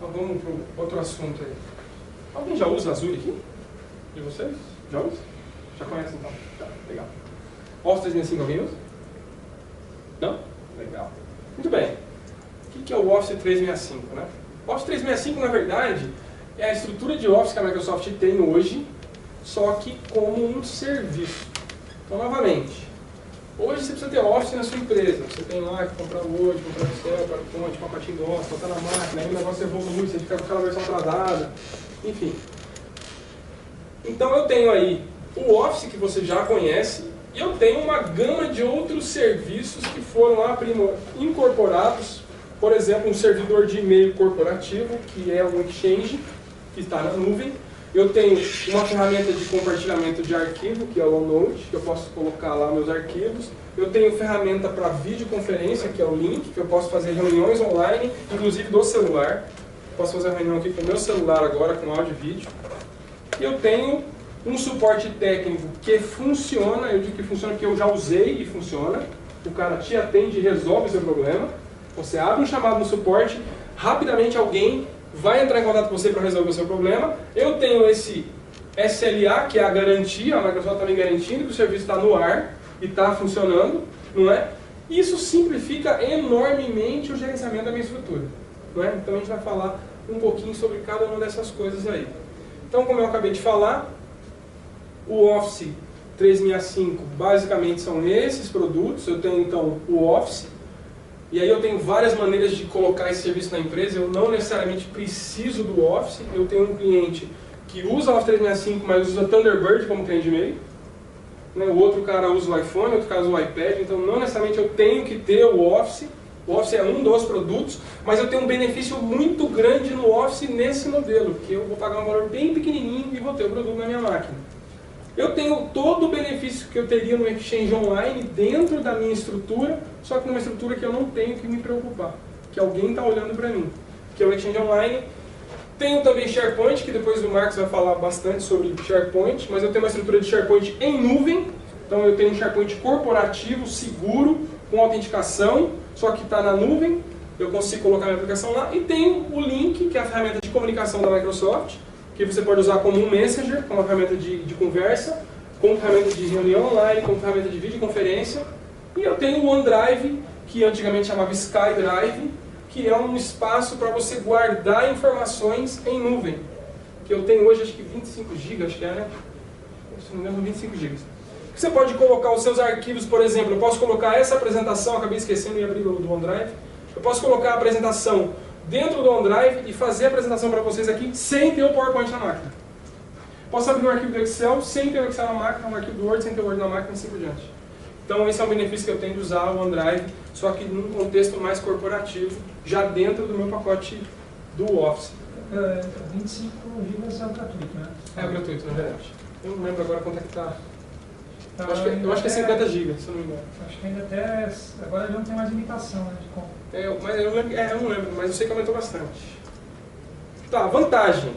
Então vamos para outro assunto aí. Alguém já usa Azure aqui? De vocês? Já usa? Já conhece então? Tá, legal. Office 365 alguém usa? Não? Legal. Muito bem. O que é o Office 365, né? O Office 365, na verdade, é a estrutura de Office que a Microsoft tem hoje, só que como um serviço. Então, novamente, hoje você precisa ter Office na sua empresa. Você tem lá que comprar Word, comprar Excel, PowerPoint, pacotinho de Office, botar na máquina, aí o negócio evolui, você fica com aquela versão atrasada, enfim. Então eu tenho aí o Office que você já conhece, e eu tenho uma gama de outros serviços que foram lá incorporados. Por exemplo, um servidor de e-mail corporativo, que é o Exchange, que está na nuvem. Eu tenho uma ferramenta de compartilhamento de arquivo, que é o OneNote, que eu posso colocar lá meus arquivos. Eu tenho ferramenta para videoconferência, que é o Link, que eu posso fazer reuniões online, inclusive do celular. Posso fazer uma reunião aqui com o meu celular agora, com áudio e vídeo. E eu tenho um suporte técnico que funciona, eu digo que funciona porque eu já usei e funciona. O cara te atende e resolve o seu problema. Você abre um chamado no suporte, rapidamente alguém vai entrar em contato com você para resolver o seu problema. Eu tenho esse SLA, que é a garantia, a Microsoft está me garantindo que o serviço está no ar e está funcionando, não é? Isso simplifica enormemente o gerenciamento da minha estrutura, não é? Então a gente vai falar um pouquinho sobre cada uma dessas coisas aí. Então, como eu acabei de falar, o Office 365 basicamente são esses produtos. Eu tenho então o Office, e aí eu tenho várias maneiras de colocar esse serviço na empresa. Eu não necessariamente preciso do Office. Eu tenho um cliente que usa o Office 365, mas usa Thunderbird como cliente de e-mail. O outro cara usa o iPhone, outro cara usa o iPad. Então não necessariamente eu tenho que ter o Office. O Office é um dos produtos, mas eu tenho um benefício muito grande no Office nesse modelo, que eu vou pagar um valor bem pequenininho e vou ter o produto na minha máquina. Eu tenho todo o benefício que eu teria no Exchange Online dentro da minha estrutura, só que numa estrutura que eu não tenho que me preocupar, que alguém está olhando para mim, que é o Exchange Online. Tenho também SharePoint, que depois o Marcos vai falar bastante sobre SharePoint, mas eu tenho uma estrutura de SharePoint em nuvem, então eu tenho um SharePoint corporativo, seguro, com autenticação, só que está na nuvem, eu consigo colocar minha aplicação lá, e tenho o Link, que é a ferramenta de comunicação da Microsoft, que você pode usar como um Messenger, como uma ferramenta de conversa, como ferramenta de reunião online, como ferramenta de videoconferência. E eu tenho o OneDrive, que antigamente chamava SkyDrive, que é um espaço para você guardar informações em nuvem. Que eu tenho hoje, acho que 25 GB, acho que é, né? Se não me engano, 25 GB. Você pode colocar os seus arquivos, por exemplo, eu posso colocar essa apresentação, acabei esquecendo de abrir do OneDrive. Eu posso colocar a apresentação dentro do OneDrive e fazer a apresentação para vocês aqui sem ter o PowerPoint na máquina. Posso abrir um arquivo do Excel sem ter o Excel na máquina, um arquivo do Word sem ter o Word na máquina e assim por diante. Então esse é um benefício que eu tenho de usar o OneDrive, só que num contexto mais corporativo, já dentro do meu pacote do Office. 25 GB é gratuito, né? É gratuito, na verdade. Eu não lembro agora quanto é que está. Eu acho que é 50 GB, se eu não me engano. Acho que ainda até... Agora já não tem mais limitação, né, de compra. Mas eu não lembro, mas eu sei que aumentou bastante. Tá, vantagem.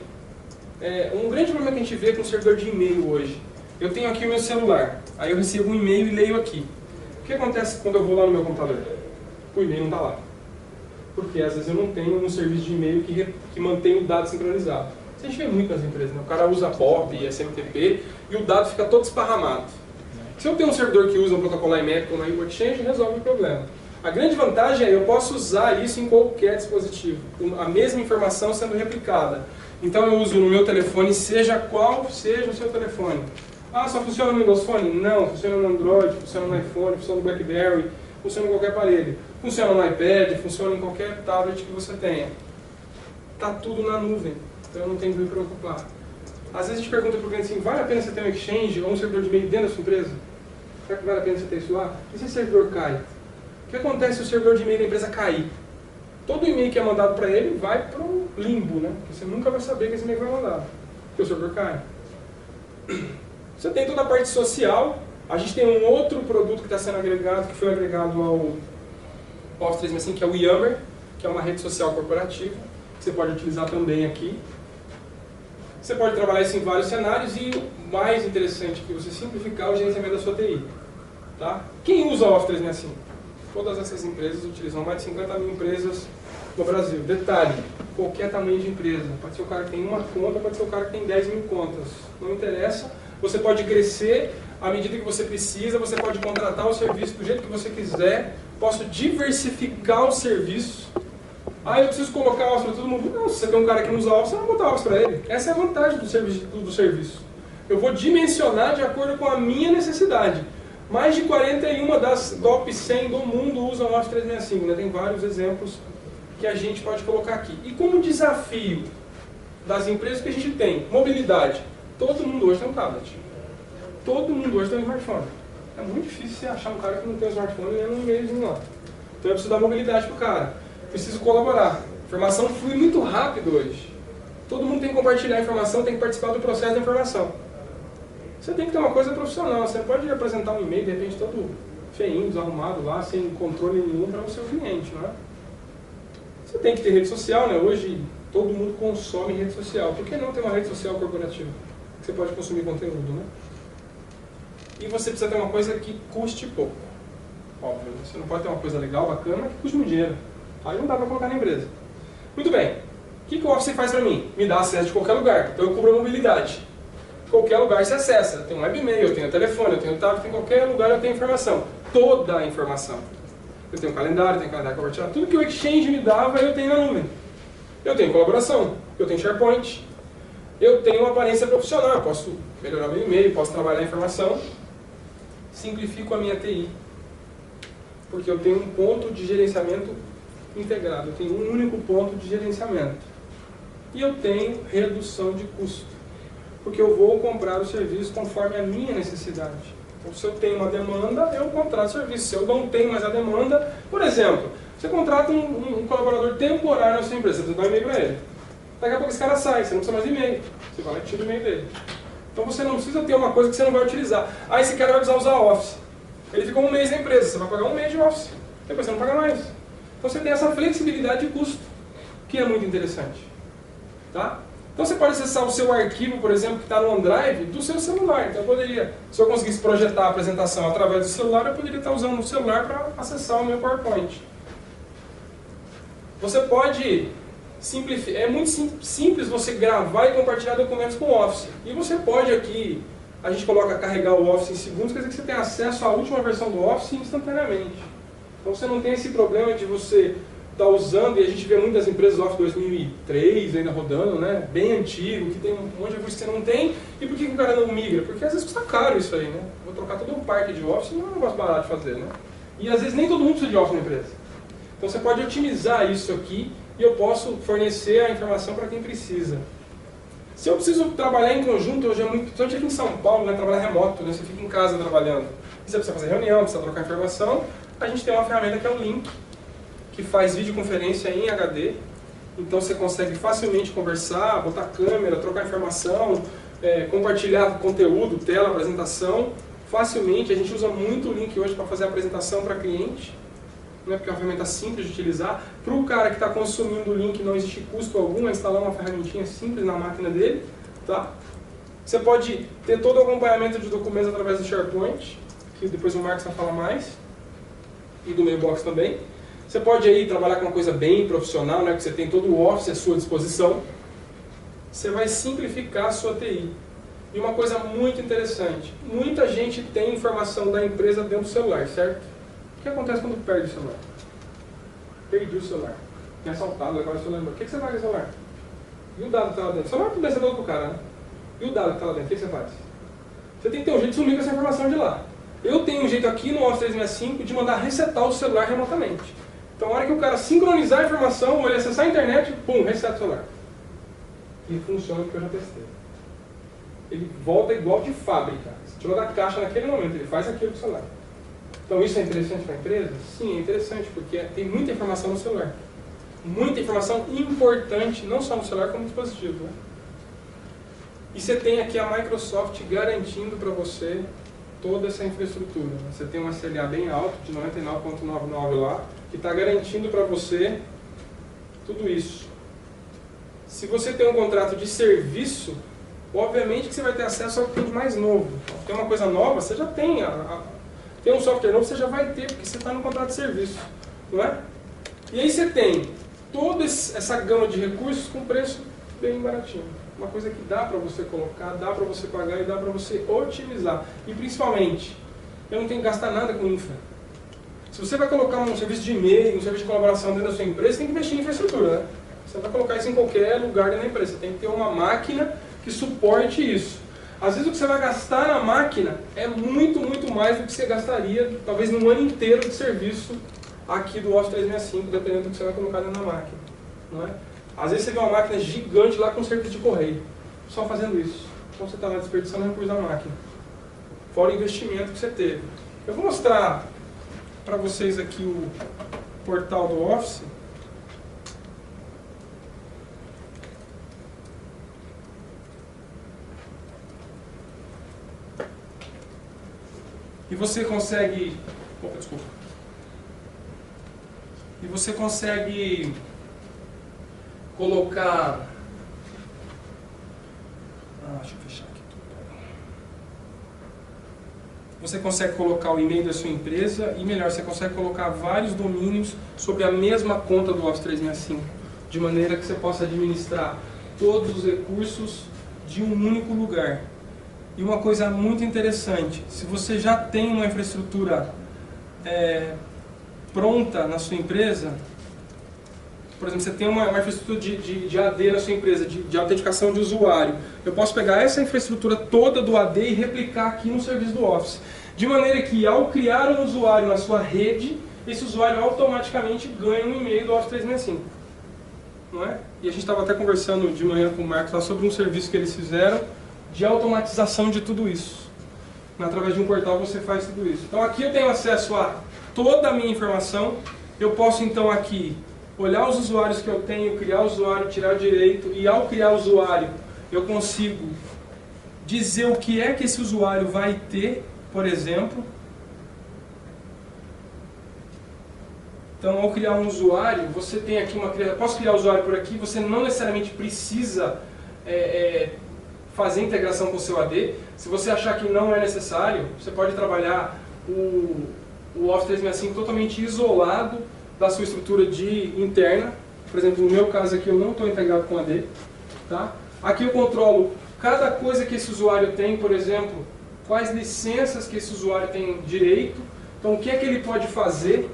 Um grande problema que a gente vê com o servidor de e-mail hoje. Eu tenho aqui o meu celular, aí eu recebo um e-mail e leio aqui. O que acontece quando eu vou lá no meu computador? O e-mail não está lá. Porque às vezes eu não tenho um serviço de e-mail que mantém o dado sincronizado. Isso a gente vê muito nas empresas, né? O cara usa POP e SMTP e o dado fica todo esparramado. Se eu tenho um servidor que usa um protocolo IMAP ou uma Exchange, resolve o problema. A grande vantagem é eu posso usar isso em qualquer dispositivo, a mesma informação sendo replicada. Então eu uso no meu telefone, seja qual seja o seu telefone. Ah, só funciona no Windows Phone? Não, funciona no Android, funciona no iPhone, funciona no BlackBerry, funciona em qualquer aparelho. Funciona no iPad, funciona em qualquer tablet que você tenha. Está tudo na nuvem, então eu não tenho que me preocupar. Às vezes a gente pergunta para o cliente assim, vale a pena você ter um Exchange ou um servidor de e-mail dentro da sua empresa? Será que vale a pena você ter isso lá? E se esse servidor cai? O que acontece se o servidor de e-mail da empresa cair? Todo e-mail que é mandado para ele vai para o limbo, né? Porque você nunca vai saber que esse e-mail vai mandar, porque o servidor cai. Você tem toda a parte social. A gente tem um outro produto que está sendo agregado, que foi agregado ao Office 365, que é o Yammer, que é uma rede social corporativa, que você pode utilizar também aqui. Você pode trabalhar isso em vários cenários e o mais interessante que você simplificar o gerenciamento da sua TI. Tá? Quem usa o Office 365? Todas essas empresas utilizam, mais de 50 mil empresas no Brasil. Detalhe, qualquer tamanho de empresa. Pode ser o cara que tem uma conta, pode ser o cara que tem 10 mil contas. Não interessa. Você pode crescer à medida que você precisa, você pode contratar o serviço do jeito que você quiser. Posso diversificar o serviço. Eu preciso colocar Office para todo mundo. Não, se você tem um cara que não usa Office, você não vai botar Office para ele. Essa é a vantagem do serviço. Eu vou dimensionar de acordo com a minha necessidade. Mais de 41 das top 100 do mundo usam Office 365. Né? Tem vários exemplos que a gente pode colocar aqui. E como desafio das empresas que a gente tem, mobilidade. Todo mundo hoje tem um tablet. Todo mundo hoje tem um smartphone. É muito difícil você achar um cara que não tem um smartphone e não um e-mailzinho lá. Então eu preciso dar mobilidade para o cara. Preciso colaborar. A informação flui muito rápido hoje. Todo mundo tem que compartilhar a informação, tem que participar do processo da informação. Você tem que ter uma coisa profissional. Você pode apresentar um e-mail, de repente, todo feinho, desarrumado lá, sem controle nenhum para o seu cliente, não é? Você tem que ter rede social, né? Hoje todo mundo consome rede social. Por que não ter uma rede social corporativa? Que você pode consumir conteúdo, né? E você precisa ter uma coisa que custe pouco. Óbvio, você não pode ter uma coisa legal, bacana, que custe muito dinheiro. Aí não dá para colocar na empresa. Muito bem. O que o Office faz para mim? Me dá acesso de qualquer lugar. Então eu cubro a mobilidade. Qualquer lugar se acessa. Eu tenho um webmail, eu tenho telefone, eu tenho tablet, em qualquer lugar eu tenho informação. Toda a informação. Eu tenho calendário, eu tenho calendário compartilhado. Tudo que o Exchange me dava, eu tenho na nuvem. Eu tenho colaboração, eu tenho SharePoint. Eu tenho uma aparência profissional, eu posso melhorar meu e-mail, posso trabalhar a informação. Simplifico a minha TI. Porque eu tenho um ponto de gerenciamento integrado. Eu tenho um único ponto de gerenciamento. E eu tenho redução de custo. Porque eu vou comprar o serviço conforme a minha necessidade. Então, se eu tenho uma demanda, eu contrato o serviço. Se eu não tenho mais a demanda, por exemplo, você contrata um colaborador temporário na sua empresa, você dá um e-mail para ele. Daqui a pouco esse cara sai, você não precisa mais de e-mail. Você vai lá e tira o e-mail dele. Então você não precisa ter uma coisa que você não vai utilizar. Esse cara vai precisar usar Office. Ele ficou um mês na empresa, você vai pagar um mês de Office. Depois você não paga mais. Então você tem essa flexibilidade de custo, que é muito interessante. Tá? Então você pode acessar o seu arquivo, por exemplo, que está no OneDrive, do seu celular. Então eu poderia, se eu conseguisse projetar a apresentação através do celular, eu poderia estar usando o celular para acessar o meu PowerPoint. Você pode simplificar, é muito simples você gravar e compartilhar documentos com o Office. E você pode aqui, a gente coloca carregar o Office em segundos, quer dizer que você tem acesso à última versão do Office instantaneamente. Então você não tem esse problema de você estar usando, e a gente vê muitas empresas Office 2003 ainda rodando, né? Bem antigo, que tem um monte de coisa que você não tem. E por que o cara não migra? Porque às vezes custa caro isso aí, né? Vou trocar todo um parque de Office, não é um negócio barato de fazer, né? E às vezes nem todo mundo precisa de Office na empresa. Então você pode otimizar isso aqui e eu posso fornecer a informação para quem precisa. Se eu preciso trabalhar em conjunto, hoje é muito, principalmente aqui em São Paulo, né, trabalhar remoto, né, você fica em casa trabalhando. E você precisa fazer reunião, precisa trocar informação, a gente tem uma ferramenta que é o Link, que faz videoconferência em HD. Então você consegue facilmente conversar, botar câmera, trocar informação, compartilhar conteúdo, tela, apresentação. Facilmente, a gente usa muito o Link hoje para fazer a apresentação para cliente. Né, porque é uma ferramenta simples de utilizar. Para o cara que está consumindo o link, não existe custo algum, é instalar uma ferramentinha simples na máquina dele. Tá? Você pode ter todo o acompanhamento de documentos através do SharePoint, que depois o Marcos vai falar mais, e do Mailbox também. Você pode aí trabalhar com uma coisa bem profissional, né, que você tem todo o Office à sua disposição. Você vai simplificar a sua TI. E uma coisa muito interessante, muita gente tem informação da empresa dentro do celular, certo? O que acontece quando perde o celular? Perdi o celular. Tinha assaltado, agora o celular. O que você faz com o celular? E o dado que está lá dentro? O celular pode ser do outro cara, né? E o dado que está lá dentro? O que você faz? Você tem que ter um jeito de sumir com essa informação de lá. Eu tenho um jeito aqui no Office 365 de mandar resetar o celular remotamente. Então, na hora que o cara sincronizar a informação, ou ele acessar a internet, pum, reseta o celular. E funciona porque eu já testei. Ele volta igual de fábrica. Você tirou da caixa naquele momento, ele faz aquilo com o celular. Então isso é interessante para a empresa? Sim, é interessante, porque tem muita informação no celular. Muita informação importante, não só no celular, como no dispositivo. Né? E você tem aqui a Microsoft garantindo para você toda essa infraestrutura. Né? Você tem um SLA bem alto, de 99,99 lá, que está garantindo para você tudo isso. Se você tem um contrato de serviço, obviamente que você vai ter acesso ao que tem de mais novo. Então, tem uma coisa nova, você já tem um software novo, você já vai ter, porque você está no contrato de serviço, não é? E aí você tem toda essa gama de recursos com preço bem baratinho. Uma coisa que dá para você colocar, dá para você pagar e dá para você otimizar. E principalmente, eu não tenho que gastar nada com infra. Se você vai colocar um serviço de e-mail, um serviço de colaboração dentro da sua empresa, você tem que investir em infraestrutura, né? Você vai colocar isso em qualquer lugar dentro da empresa. Você tem que ter uma máquina que suporte isso. Às vezes o que você vai gastar na máquina é muito, muito mais do que você gastaria, talvez, num ano inteiro de serviço aqui do Office 365, dependendo do que você vai colocar dentro da máquina. Não é? Às vezes você vê uma máquina gigante lá com serviço de correio, só fazendo isso. Então você está lá desperdiçando recurso da máquina. Fora o investimento que você teve. Eu vou mostrar para vocês aqui o portal do Office. E você consegue... Opa, desculpa. E você consegue colocar... deixa eu fechar aqui tudo. Você consegue colocar o e-mail da sua empresa e, melhor, você consegue colocar vários domínios sobre a mesma conta do Office 365, de maneira que você possa administrar todos os recursos de um único lugar. E uma coisa muito interessante, se você já tem uma infraestrutura pronta na sua empresa, por exemplo, você tem uma infraestrutura de AD na sua empresa, de autenticação de usuário, eu posso pegar essa infraestrutura toda do AD e replicar aqui no serviço do Office. De maneira que, ao criar um usuário na sua rede, esse usuário automaticamente ganha um e-mail do Office 365. Não é? E a gente estava até conversando de manhã com o Marcos lá sobre um serviço que eles fizeram de automatização de tudo isso. Através de um portal você faz tudo isso. Então aqui eu tenho acesso a toda a minha informação. Eu posso então aqui olhar os usuários que eu tenho, criar o usuário, tirar direito, e ao criar o usuário eu consigo dizer o que é que esse usuário vai ter, por exemplo. Então, ao criar um usuário, você tem aqui uma criação. Posso criar o usuário por aqui, você não necessariamente precisa fazer integração com o seu AD. Se você achar que não é necessário, você pode trabalhar o Office 365 totalmente isolado da sua estrutura interna. Por exemplo, no meu caso aqui eu não estou integrado com AD. Tá? Aqui eu controlo cada coisa que esse usuário tem, por exemplo, quais licenças que esse usuário tem direito. Então, o que é que ele pode fazer?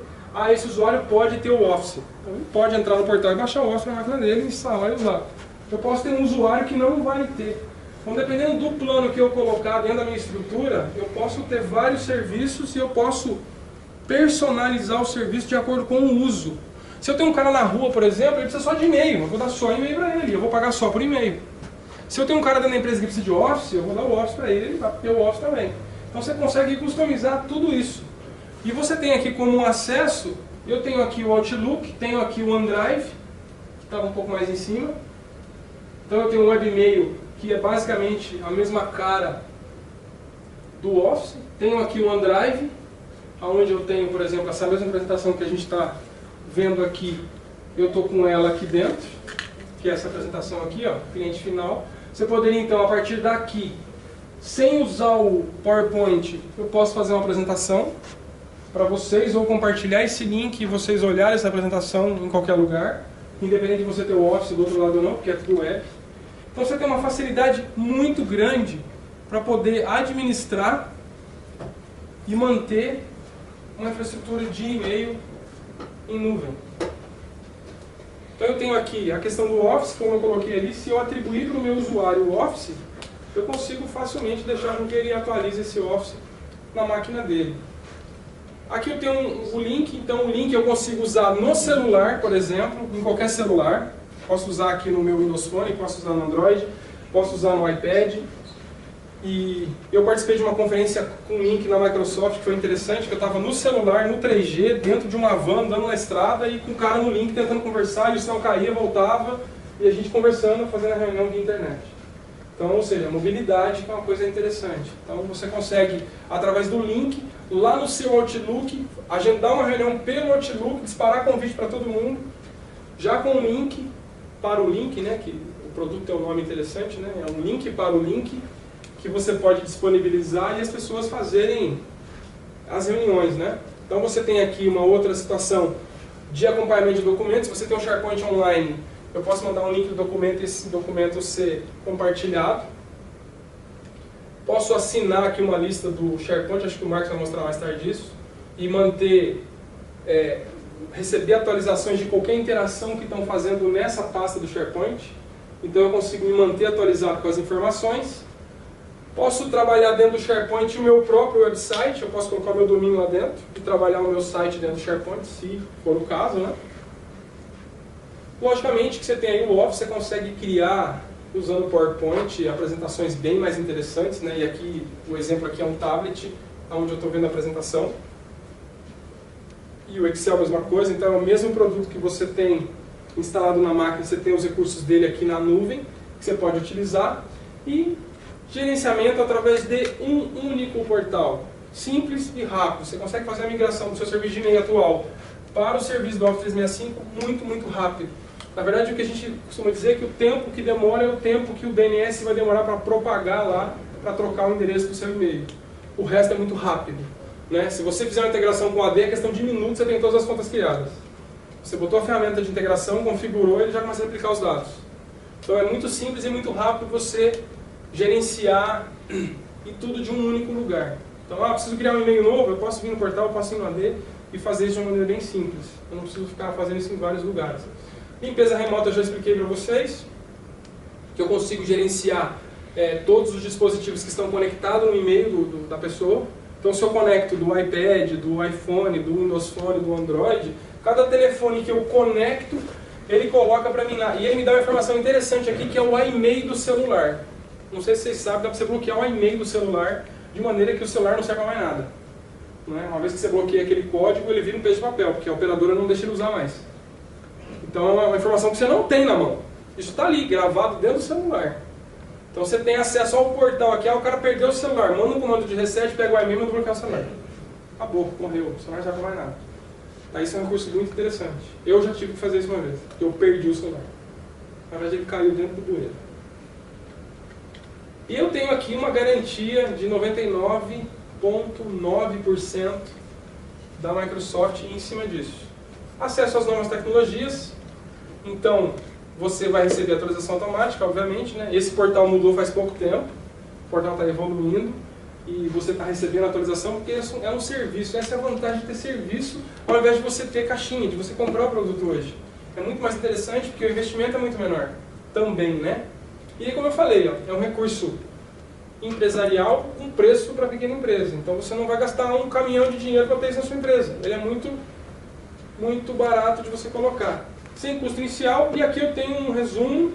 Esse usuário pode ter o Office. Então, ele pode entrar no portal e baixar o Office na máquina dele, instalar e usar. Eu posso ter um usuário que não vai ter. Então, dependendo do plano que eu colocar dentro da minha estrutura, eu posso ter vários serviços e eu posso personalizar o serviço de acordo com o uso. Se eu tenho um cara na rua, por exemplo, ele precisa só de e-mail. Eu vou dar só e-mail para ele, eu vou pagar só por e-mail. Se eu tenho um cara dentro da empresa que precisa de Office, eu vou dar o Office para ele, ele vai ter o Office também. Então você consegue customizar tudo isso. E você tem aqui como acesso, eu tenho aqui o Outlook, tenho aqui o OneDrive, que estava um pouco mais em cima. Então eu tenho um webmail, que é basicamente a mesma cara do Office. Tenho aqui o OneDrive, onde eu tenho, por exemplo, essa mesma apresentação que a gente está vendo aqui, eu estou com ela aqui dentro, que é essa apresentação aqui, ó, cliente final. Você poderia então, a partir daqui, sem usar o PowerPoint, eu posso fazer uma apresentação para vocês, ou compartilhar esse link e vocês olharem essa apresentação em qualquer lugar, independente de você ter o Office do outro lado ou não, porque é tudo web. Então você tem uma facilidade muito grande para poder administrar e manter uma infraestrutura de e-mail em nuvem. Então eu tenho aqui a questão do Office, como eu coloquei ali. Se eu atribuir para o meu usuário o Office, eu consigo facilmente deixar com que ele atualize esse Office na máquina dele. Aqui eu tenho o link, então o link eu consigo usar no celular, por exemplo, em qualquer celular. Posso usar aqui no meu Windows Phone, posso usar no Android, posso usar no iPad. E eu participei de uma conferência com link na Microsoft que foi interessante, que eu estava no celular, no 3G, dentro de uma van, andando na estrada e com o cara no link tentando conversar, e o sinal caía, voltava, e a gente conversando, fazendo a reunião via internet. Então, ou seja, a mobilidade é uma coisa interessante. Então você consegue, através do link, lá no seu Outlook, agendar uma reunião pelo Outlook, disparar convite para todo mundo, já com o link para o link, né, que o produto tem um nome interessante, né, é um link para o link, que você pode disponibilizar e as pessoas fazerem as reuniões, né? Então você tem aqui uma outra situação de acompanhamento de documentos. Se você tem um SharePoint online, eu posso mandar um link do documento e esse documento ser compartilhado. Posso assinar aqui uma lista do SharePoint, acho que o Marcos vai mostrar mais tarde isso, e manter, receber atualizações de qualquer interação que estão fazendo nessa pasta do SharePoint. Então eu consigo me manter atualizado com as informações. Posso trabalhar dentro do SharePoint o meu próprio website, eu posso colocar o meu domínio lá dentro e trabalhar o meu site dentro do SharePoint, se for o caso, né? Logicamente que você tem aí o Office, você consegue criar, usando o PowerPoint, apresentações bem mais interessantes, né? E aqui, o exemplo aqui é um tablet, onde eu estou vendo a apresentação. E o Excel é a mesma coisa, então é o mesmo produto que você tem instalado na máquina, você tem os recursos dele aqui na nuvem, que você pode utilizar. E gerenciamento através de um único portal, simples e rápido. Você consegue fazer a migração do seu serviço de e-mail atual para o serviço do Office 365 muito rápido. Na verdade, o que a gente costuma dizer é que o tempo que demora é o tempo que o DNS vai demorar para propagar lá, para trocar o endereço do seu e-mail. O resto é muito rápido, né? Se você fizer uma integração com o AD, é questão de minutos, você tem todas as contas criadas. Você botou a ferramenta de integração, configurou, ele já começa a replicar os dados. Então é muito simples e muito rápido você gerenciar e tudo de um único lugar. Então, preciso criar um e-mail novo, eu posso vir no portal, eu posso ir no AD e fazer isso de uma maneira bem simples. Eu não preciso ficar fazendo isso em vários lugares. Limpeza remota eu já expliquei para vocês, que eu consigo gerenciar todos os dispositivos que estão conectados no e-mail da pessoa. Então, se eu conecto do iPad, do iPhone, do Windows Phone, do Android, cada telefone que eu conecto, ele coloca para mim lá. E ele me dá uma informação interessante aqui, que é o e-mail do celular. Não sei se vocês sabem, dá para você bloquear o e-mail do celular de maneira que o celular não serve para mais nada. Não é? Uma vez que você bloqueia aquele código, ele vira um peso de papel, porque a operadora não deixa ele usar mais. Então é uma informação que você não tem na mão. Isso está ali, gravado dentro do celular. Então você tem acesso ao portal aqui, o cara perdeu o celular, manda um comando de reset, pega o e-mail e manda bloquear o celular. Acabou, morreu, o celular não serve para mais nada. Tá, isso é um recurso muito interessante. Eu já tive que fazer isso uma vez, porque eu perdi o celular. Na verdade ele caiu dentro do bueiro. E eu tenho aqui uma garantia de 99,9% da Microsoft em cima disso. Acesso às novas tecnologias. Então, você vai receber atualização automática, obviamente, né? Esse portal mudou faz pouco tempo. O portal está evoluindo. E você está recebendo atualização porque é um serviço. Essa é a vantagem de ter serviço, ao invés de você ter caixinha, de você comprar o produto hoje. É muito mais interessante porque o investimento é muito menor. Também, né? E aí, como eu falei, é um recurso empresarial com preço para pequena empresa. Então você não vai gastar um caminhão de dinheiro para ter isso na sua empresa. Ele é muito barato de você colocar. Sem custo inicial. E aqui eu tenho um resumo.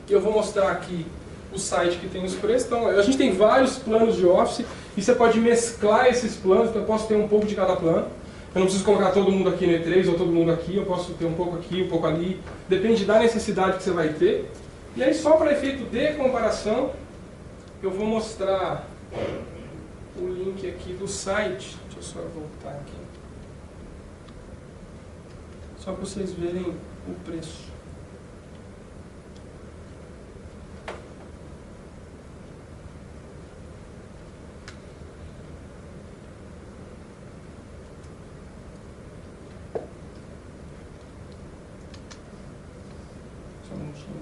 E eu vou mostrar aqui o site que tem os preços. Então a gente tem vários planos de Office. E você pode mesclar esses planos. Então eu posso ter um pouco de cada plano. Eu não preciso colocar todo mundo aqui no E3 ou todo mundo aqui. Eu posso ter um pouco aqui, um pouco ali. Depende da necessidade que você vai ter. E aí, só para efeito de comparação, eu vou mostrar o link aqui do site. Deixa eu só voltar aqui. Só para vocês verem o preço. Só um minutinho.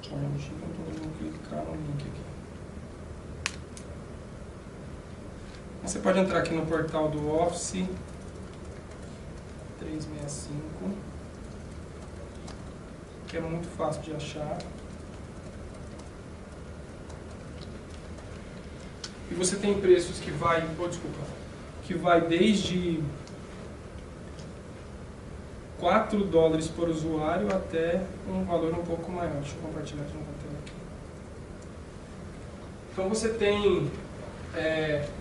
Só um minutinho, eu vou clicar no link aqui. Você pode entrar aqui no portal do Office 365, que é muito fácil de achar. E você tem preços que vai, que vai desde $4 por usuário até um valor um pouco maior. Deixa eu compartilhar aqui na tela. Então você tem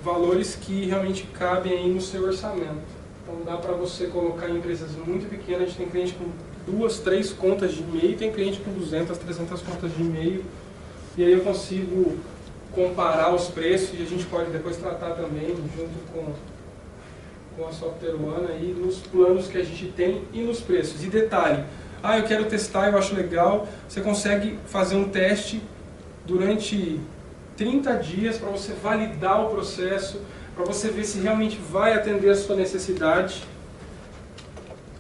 valores que realmente cabem aí no seu orçamento. Então dá para você colocar em empresas muito pequenas. A gente tem cliente com 2, 3 contas de e-mail, tem cliente com 200, 300 contas de e-mail. E aí eu consigo comparar os preços e a gente pode depois tratar também, junto com a Software One, aí, nos planos que a gente tem e nos preços. E detalhe, eu quero testar, eu acho legal, você consegue fazer um teste durante 30 dias para você validar o processo, para você ver se realmente vai atender a sua necessidade.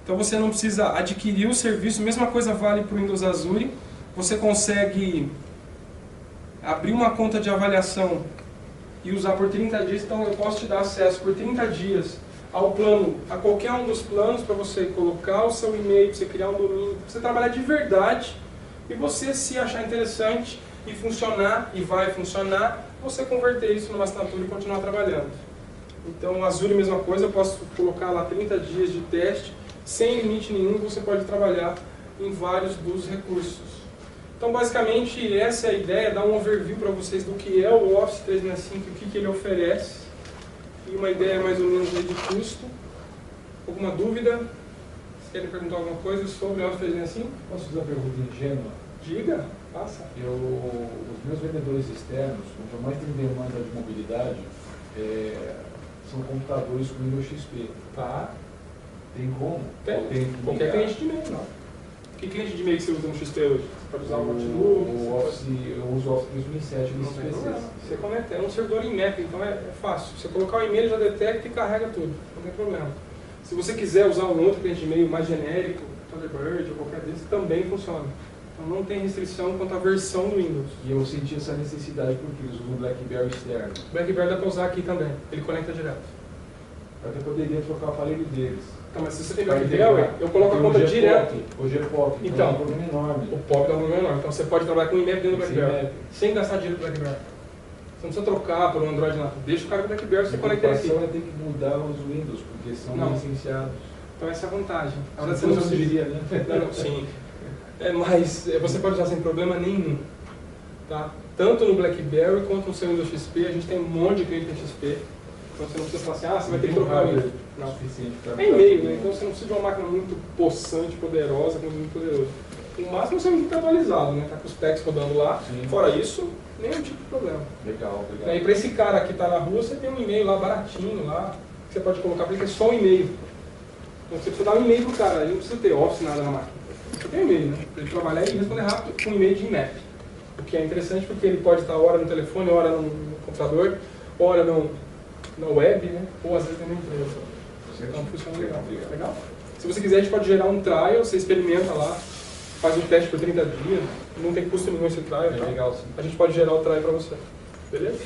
Então você não precisa adquirir o serviço, mesma coisa vale para o Windows Azure. Você consegue abrir uma conta de avaliação e usar por 30 dias, então eu posso te dar acesso por 30 dias ao plano, a qualquer um dos planos, para você colocar o seu e-mail, para você criar um domínio, para você trabalhar de verdade e você, se achar interessante e funcionar, e vai funcionar, você converter isso numa assinatura e continuar trabalhando. Então, o Azure, mesma coisa, eu posso colocar lá 30 dias de teste, sem limite nenhum, você pode trabalhar em vários dos recursos. Então, basicamente, essa é a ideia, dar um overview para vocês do que é o Office 365 e o que ele oferece. E uma ideia mais ou menos aí de custo. Alguma dúvida? Vocês querem perguntar alguma coisa sobre o Office 365? Posso fazer uma pergunta ingênua? Diga, passa. Os meus vendedores externos, onde eu mais tenho demanda de mobilidade, são computadores com Windows XP. Tá. Tem como? Tem. Qualquer cliente de e-mail, não. Que cliente de e-mail que você usa no XP hoje? Você pode usar o Outlook? Eu uso o Office 2007 Não nesses tem PCs. problema. Você conecta, é um servidor em Mac, então é fácil. Você colocar o e-mail, ele já detecta e carrega tudo. Não tem problema. Se você quiser usar um outro cliente de e-mail mais genérico, Thunderbird ou qualquer desses, também funciona. Então não tem restrição quanto à versão do Windows. E eu senti essa necessidade porque eles usam o BlackBerry externo. O BlackBerry dá para usar aqui também, ele conecta direto. Eu até poderia trocar o aparelho deles. Então, mas se você tem BlackBerry, eu coloco a conta direto. Hoje é POP, Então, é um problema enorme. O POP dá um problema enorme. Então você pode trabalhar com o IMAP dentro do Sem BlackBerry, IMAP. sem gastar dinheiro do BlackBerry. Você não precisa trocar por um Android lá. Deixa o cara do BlackBerry, você A conecta ele preocupação aqui. é ter que mudar os Windows, porque são Não. licenciados. Então essa é a vantagem. A hora Se que você fosse, não eu precisa. diria, né? Não, sim. Mas você pode usar sem problema nenhum. Tá? Tanto no BlackBerry quanto no seu Windows XP. A gente tem um monte de cliente em XP. Então você não precisa falar assim, você vai ter que trocar o Windows. Não. Suficiente para É e-mail, né? Então você não precisa de uma máquina muito possante, poderosa, muito poderoso. O máximo é você não fica atualizado, né? Tá com os specs rodando lá. Sim. Fora isso, nenhum tipo de problema. Legal, E legal. aí para esse cara que está na rua, você tem um e-mail lá baratinho lá, que você pode colocar, porque é só um e-mail. Então você precisa dar um e-mail pro cara, ele não precisa ter Office, nada na máquina. Você tem um e-mail, né? Para ele trabalhar e responder rápido com um e-mail de IMAP. O que é interessante porque ele pode estar hora no telefone, hora no computador, hora na web, né? Ou às vezes tem na empresa. Então funciona legal. Legal? Se você quiser, a gente pode gerar um trial, você experimenta lá, faz um teste por 30 dias, não tem custo nenhum esse trial. É tá? legal, sim. A gente pode gerar o trial para você. Beleza?